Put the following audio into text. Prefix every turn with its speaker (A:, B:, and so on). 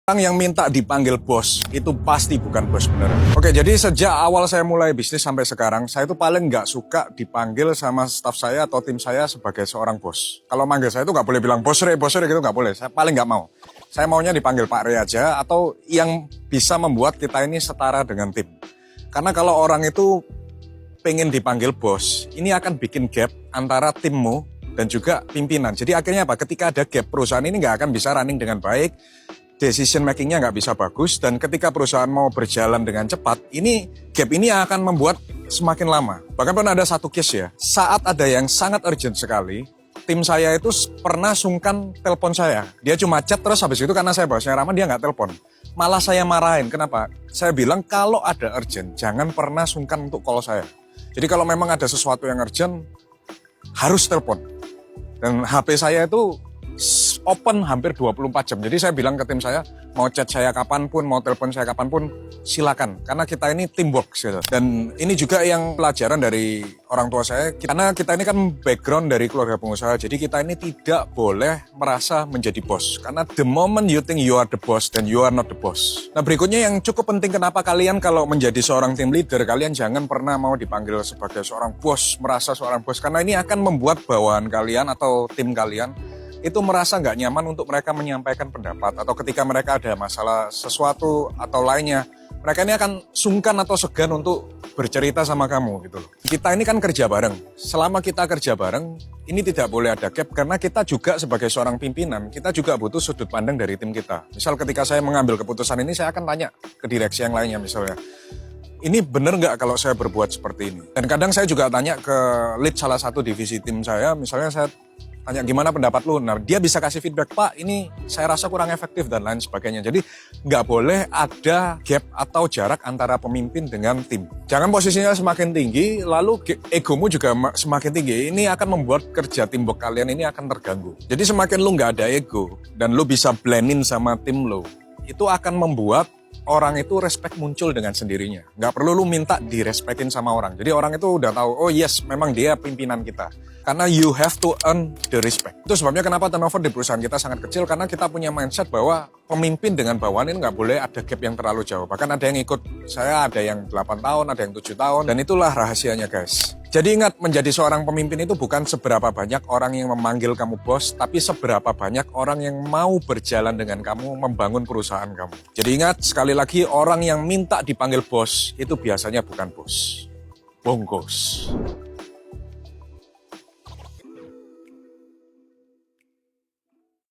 A: Orang yang minta dipanggil bos, itu pasti bukan bos beneran. Oke, jadi sejak awal saya mulai bisnis sampai sekarang, saya itu paling nggak suka dipanggil sama staff saya atau tim saya sebagai seorang bos. Kalau manggil saya itu nggak boleh bilang bos re gitu, nggak boleh. Saya paling nggak mau. Saya maunya dipanggil Pak Re aja, atau yang bisa membuat kita ini setara dengan tim. Karena kalau orang itu pengen dipanggil bos, ini akan bikin gap antara timmu dan juga pimpinan. Jadi akhirnya apa? Ketika ada gap, perusahaan ini nggak akan bisa running dengan baik, decision makingnya nggak bisa bagus, dan ketika perusahaan mau berjalan dengan cepat, ini gap ini akan membuat semakin lama. Bahkan pernah ada satu case ya, saat ada yang sangat urgent sekali, tim saya itu pernah sungkan telepon saya. Dia cuma chat, terus habis itu karena saya bosnya ramah, dia nggak telepon. Malah saya marahin, kenapa? Saya bilang kalau ada urgent, jangan pernah sungkan untuk call saya. Jadi kalau memang ada sesuatu yang urgent, harus telepon. Dan HP saya itu open hampir 24 jam. Jadi saya bilang ke tim saya, mau chat saya kapanpun, mau telepon saya kapanpun, silakan. Karena kita ini teamwork gitu. Dan ini juga yang pelajaran dari orang tua saya, karena kita ini kan background dari keluarga pengusaha. Jadi kita ini tidak boleh merasa menjadi bos. Karena the moment you think you are the boss, then you are not the boss. Nah berikutnya yang cukup penting, kenapa kalian kalau menjadi seorang team leader, kalian jangan pernah mau dipanggil sebagai seorang bos, merasa seorang bos. Karena ini akan membuat bawahan kalian atau tim kalian itu merasa nggak nyaman untuk mereka menyampaikan pendapat, atau ketika mereka ada masalah sesuatu atau lainnya, mereka ini akan sungkan atau segan untuk bercerita sama kamu gitu loh. Kita ini kan kerja bareng. Selama kita kerja bareng, ini tidak boleh ada gap, karena kita juga sebagai seorang pimpinan, kita juga butuh sudut pandang dari tim kita. Misal ketika saya mengambil keputusan ini, saya akan tanya ke direksi yang lainnya misalnya, ini benar nggak kalau saya berbuat seperti ini? Dan kadang saya juga tanya ke lead salah satu divisi tim saya, misalnya saya tanya gimana pendapat lu, nah dia bisa kasih feedback, Pak ini saya rasa kurang efektif dan lain sebagainya. Jadi nggak boleh ada gap atau jarak antara pemimpin dengan tim. Jangan posisinya semakin tinggi lalu egomu juga semakin tinggi, ini akan membuat kerja teamwork kalian ini akan terganggu. Jadi semakin lu nggak ada ego dan lu bisa blend in sama tim lu, itu akan membuat orang itu respect muncul dengan sendirinya. Nggak perlu lu minta direspekin sama orang. Jadi orang itu udah tahu, oh yes, memang dia pimpinan kita. Karena you have to earn the respect. Itu sebabnya kenapa turnover di perusahaan kita sangat kecil, karena kita punya mindset bahwa pemimpin dengan bawahan ini nggak boleh ada gap yang terlalu jauh. Bahkan ada yang ikut saya, ada yang 8 tahun, ada yang 7 tahun, dan itulah rahasianya guys. Jadi ingat, menjadi seorang pemimpin itu bukan seberapa banyak orang yang memanggil kamu bos, tapi seberapa banyak orang yang mau berjalan dengan kamu, membangun perusahaan kamu. Jadi ingat, sekali lagi, orang yang minta dipanggil bos, itu biasanya bukan bos. Bongkos.